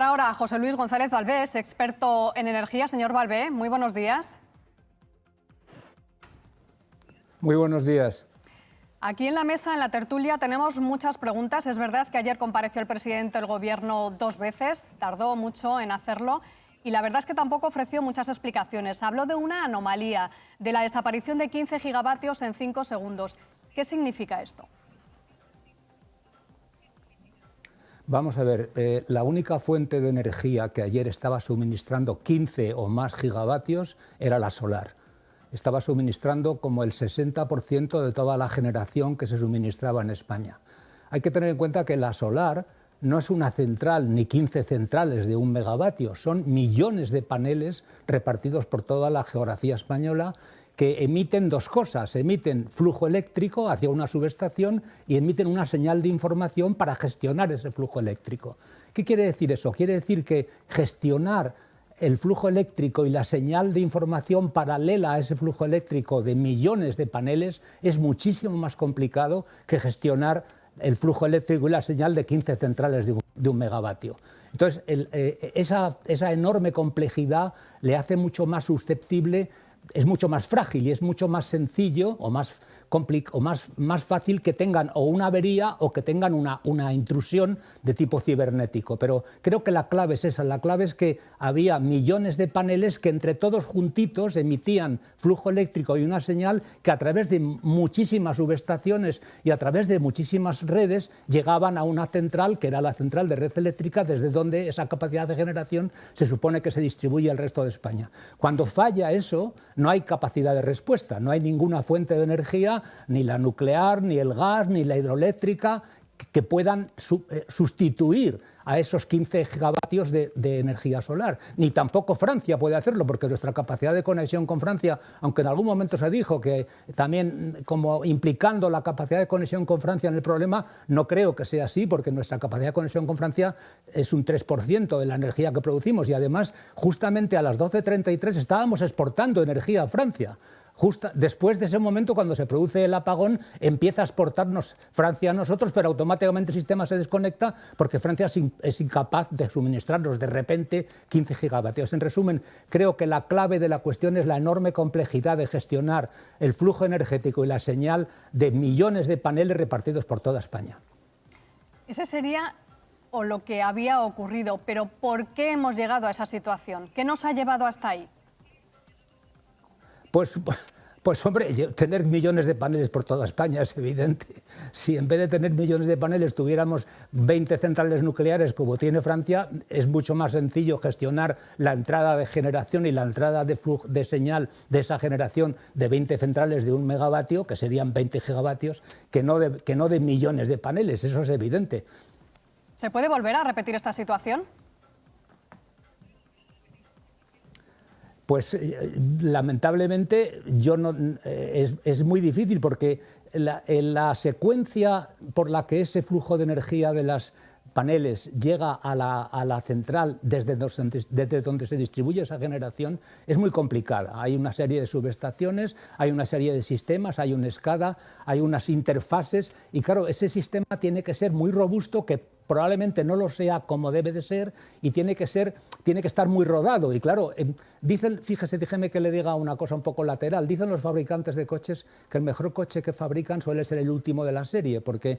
Ahora, José Luis González Valvés, experto en energía. Señor Valvé, muy buenos días. Muy buenos días. Aquí en la mesa, en la tertulia, tenemos muchas preguntas. Es verdad que ayer compareció el presidente del Gobierno 2 veces, tardó mucho en hacerlo y la verdad es que tampoco ofreció muchas explicaciones. Habló de una anomalía, de la desaparición de 15 gigavatios en 5 segundos. ¿Qué significa esto? Vamos a ver, la única fuente de energía que ayer estaba suministrando 15 o más gigavatios era la solar. Estaba suministrando como el 60% de toda la generación que se suministraba en España. Hay que tener en cuenta que la solar no es una central ni 15 centrales de 1 megavatio, son millones de paneles repartidos por toda la geografía española que emiten dos cosas, emiten flujo eléctrico hacia una subestación y emiten una señal de información para gestionar ese flujo eléctrico. ¿Qué quiere decir eso? Quiere decir que gestionar el flujo eléctrico y la señal de información paralela a ese flujo eléctrico de millones de paneles es muchísimo más complicado que gestionar el flujo eléctrico y la señal de 15 centrales de 1 megavatio. Entonces, esa enorme complejidad le hace mucho más susceptible, es mucho más frágil y es mucho más sencillo o más fácil que tengan o una avería o que tengan una intrusión de tipo cibernético. Pero creo que la clave es esa, la clave es que había millones de paneles que entre todos juntitos emitían flujo eléctrico y una señal que a través de muchísimas subestaciones y a través de muchísimas redes llegaban a una central que era la central de red eléctrica desde donde esa capacidad de generación se supone que se distribuye al resto de España. Cuando falla eso, no hay capacidad de respuesta, no hay ninguna fuente de energía, ni la nuclear, ni el gas, ni la hidroeléctrica, que puedan sustituir a esos 15 gigavatios de energía solar. Ni tampoco Francia puede hacerlo, porque nuestra capacidad de conexión con Francia, aunque en algún momento se dijo que también como implicando la capacidad de conexión con Francia en el problema, no creo que sea así, porque nuestra capacidad de conexión con Francia es un 3% de la energía que producimos y además justamente a las 12:33 estábamos exportando energía a Francia. Justo después de ese momento, cuando se produce el apagón, empieza a exportarnos Francia a nosotros, pero automáticamente el sistema se desconecta porque Francia es incapaz de suministrarnos de repente 15 gigavatios. En resumen, creo que la clave de la cuestión es la enorme complejidad de gestionar el flujo energético y la señal de millones de paneles repartidos por toda España. Ese sería o lo que había ocurrido, pero ¿por qué hemos llegado a esa situación? ¿Qué nos ha llevado hasta ahí? Pues hombre, tener millones de paneles por toda España es evidente. Si en vez de tener millones de paneles tuviéramos 20 centrales nucleares como tiene Francia, es mucho más sencillo gestionar la entrada de generación y la entrada de señal de esa generación de 20 centrales de 1 megavatio, que serían 20 gigavatios, que no de millones de paneles, eso es evidente. ¿Se puede volver a repetir esta situación? Pues lamentablemente es muy difícil porque la secuencia por la que ese flujo de energía de los paneles llega a la central desde donde se distribuye esa generación es muy complicada. Hay una serie de subestaciones, hay una serie de sistemas, hay un SCADA, hay unas interfaces y claro, ese sistema tiene que ser muy robusto, que probablemente no lo sea como debe de ser y tiene que estar muy rodado. Y claro, déjeme que le diga una cosa un poco lateral. Dicen los fabricantes de coches que el mejor coche que fabrican suele ser el último de la serie, porque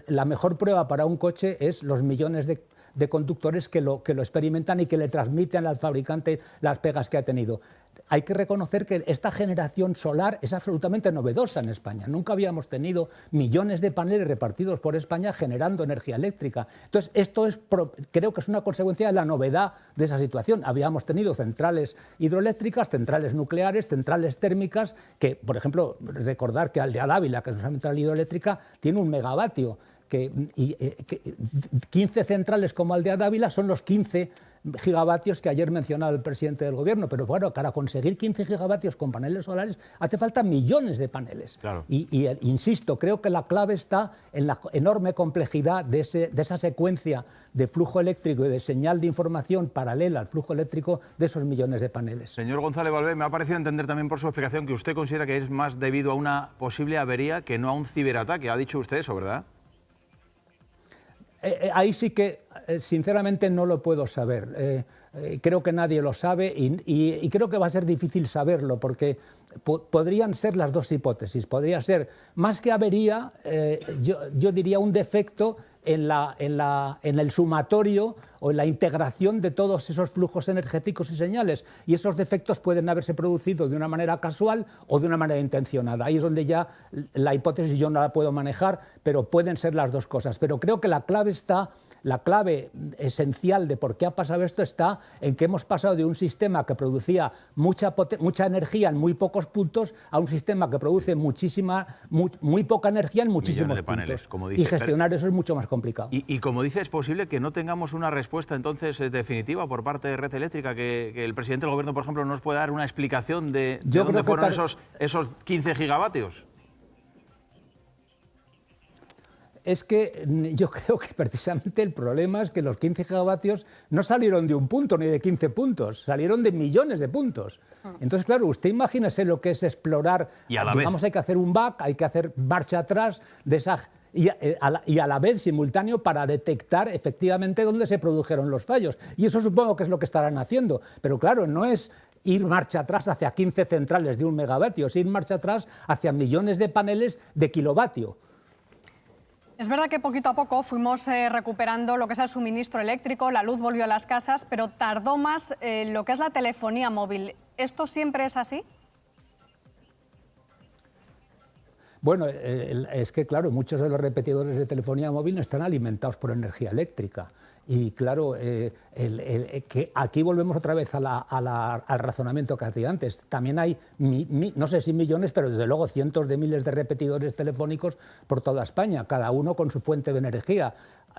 la mejor prueba para un coche es los millones de conductores que lo experimentan y que le transmiten al fabricante las pegas que ha tenido. Hay que reconocer que esta generación solar es absolutamente novedosa en España. Nunca habíamos tenido millones de paneles repartidos por España generando energía eléctrica. Entonces, creo que es una consecuencia de la novedad de esa situación. Habíamos tenido centrales hidroeléctricas, centrales nucleares, centrales térmicas, que, por ejemplo, recordar que Aldea Dávila, que es una central hidroeléctrica, tiene 1 megavatio. 15 centrales como Aldea Dávila son los 15 gigavatios que ayer mencionaba el presidente del Gobierno, pero bueno, para conseguir 15 gigavatios con paneles solares hace falta millones de paneles. Claro. Insisto, creo que la clave está en la enorme complejidad de esa secuencia de flujo eléctrico y de señal de información paralela al flujo eléctrico de esos millones de paneles. Señor González Valvé, me ha parecido entender también por su explicación que usted considera que es más debido a una posible avería que no a un ciberataque. Ha dicho usted eso, ¿verdad? Ahí sí que sinceramente no lo puedo saber. Creo que nadie lo sabe y creo que va a ser difícil saberlo porque podrían ser las dos hipótesis. Podría ser, más que avería, yo diría un defecto en el sumatorio o en la integración de todos esos flujos energéticos y señales. Y esos defectos pueden haberse producido de una manera casual o de una manera intencionada. Ahí es donde ya la hipótesis yo no la puedo manejar, pero pueden ser las dos cosas. Pero creo que la clave esencial de por qué ha pasado esto está en que hemos pasado de un sistema que producía mucha energía en muy pocos puntos a un sistema que produce muy poca energía en muchísimos paneles, puntos. Y gestionar eso es mucho más complicado. Y como dice, es posible que no tengamos una respuesta entonces definitiva por parte de Red Eléctrica, que el presidente del Gobierno, por ejemplo, nos pueda dar una explicación de dónde fueron esos 15 gigavatios. Es que yo creo que precisamente el problema es que los 15 gigavatios no salieron de un punto ni de 15 puntos, salieron de millones de puntos. Entonces, claro, usted imagínese lo que es explorar, y a la vez, hay que hacer un back, hay que hacer marcha atrás de esa... Y a la vez simultáneo para detectar efectivamente dónde se produjeron los fallos. Y eso supongo que es lo que estarán haciendo. Pero claro, no es ir marcha atrás hacia 15 centrales de 1 megavatio, es ir marcha atrás hacia millones de paneles de kilovatio. Es verdad que poquito a poco fuimos recuperando lo que es el suministro eléctrico, la luz volvió a las casas, pero tardó más lo que es la telefonía móvil. ¿Esto siempre es así? Bueno, es que claro, muchos de los repetidores de telefonía móvil están alimentados por energía eléctrica. Y claro, que aquí volvemos otra vez al razonamiento que hacía antes. También hay, no sé si millones, pero desde luego cientos de miles de repetidores telefónicos por toda España, cada uno con su fuente de energía.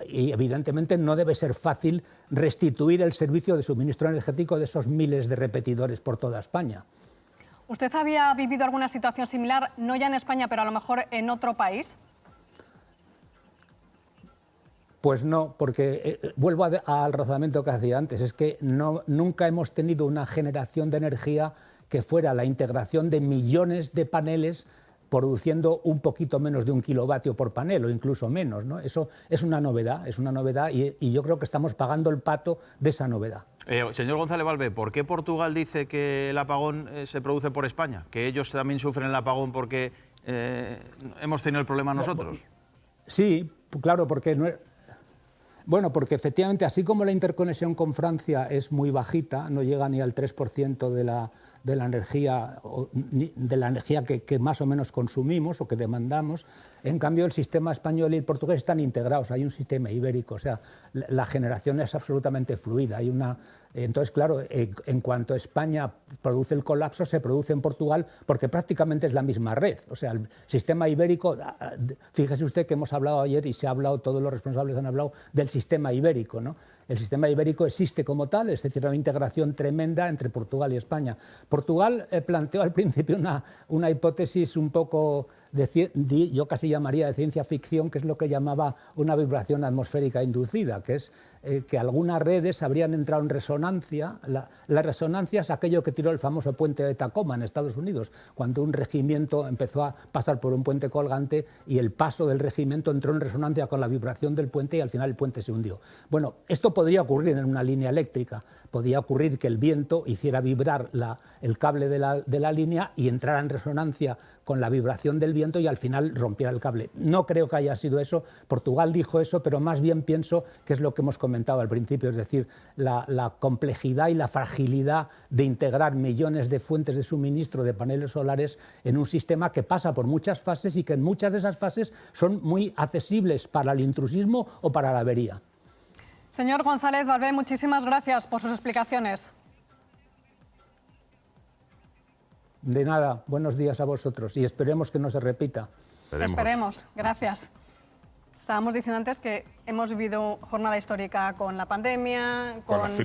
Y evidentemente no debe ser fácil restituir el servicio de suministro energético de esos miles de repetidores por toda España. ¿Usted había vivido alguna situación similar, no ya en España, pero a lo mejor en otro país? Pues no, porque vuelvo al razonamiento que hacía antes, es que nunca hemos tenido una generación de energía que fuera la integración de millones de paneles produciendo un poquito menos de 1 kilovatio por panel o incluso menos, ¿no? Eso es una novedad y yo creo que estamos pagando el pato de esa novedad. Señor González Valvé, ¿por qué Portugal dice que el apagón se produce por España? ¿Que ellos también sufren el apagón porque hemos tenido el problema nosotros? Sí, claro, porque no es... Bueno, porque efectivamente, así como la interconexión con Francia es muy bajita, no llega ni al 3% de la energía que más o menos consumimos o que demandamos, en cambio el sistema español y el portugués están integrados, hay un sistema ibérico, o sea, la generación es absolutamente fluida. Entonces, claro, en cuanto España produce el colapso, se produce en Portugal porque prácticamente es la misma red. O sea, el sistema ibérico, fíjese usted que hemos hablado ayer y se ha hablado, todos los responsables han hablado del sistema ibérico, ¿no? El sistema ibérico existe como tal, es decir, una integración tremenda entre Portugal y España. Portugal planteó al principio una hipótesis un poco, yo casi llamaría de ciencia ficción, que es lo que llamaba una vibración atmosférica inducida, que es que algunas redes habrían entrado en resonancia. La resonancia es aquello que tiró el famoso puente de Tacoma en Estados Unidos, cuando un regimiento empezó a pasar por un puente colgante y el paso del regimiento entró en resonancia con la vibración del puente y al final el puente se hundió. Bueno, esto podría ocurrir en una línea eléctrica, podría ocurrir que el viento hiciera vibrar el cable de la línea y entrara en resonancia con la vibración del viento y al final rompiera el cable. No creo que haya sido eso, Portugal dijo eso, pero más bien pienso que es lo que hemos comentado al principio, es decir, la complejidad y la fragilidad de integrar millones de fuentes de suministro de paneles solares en un sistema que pasa por muchas fases y que en muchas de esas fases son muy accesibles para el intrusismo o para la avería. Señor González Valvé, muchísimas gracias por sus explicaciones. De nada, buenos días a vosotros y esperemos que no se repita. Esperemos, gracias. Estábamos diciendo antes que hemos vivido jornada histórica con la pandemia, con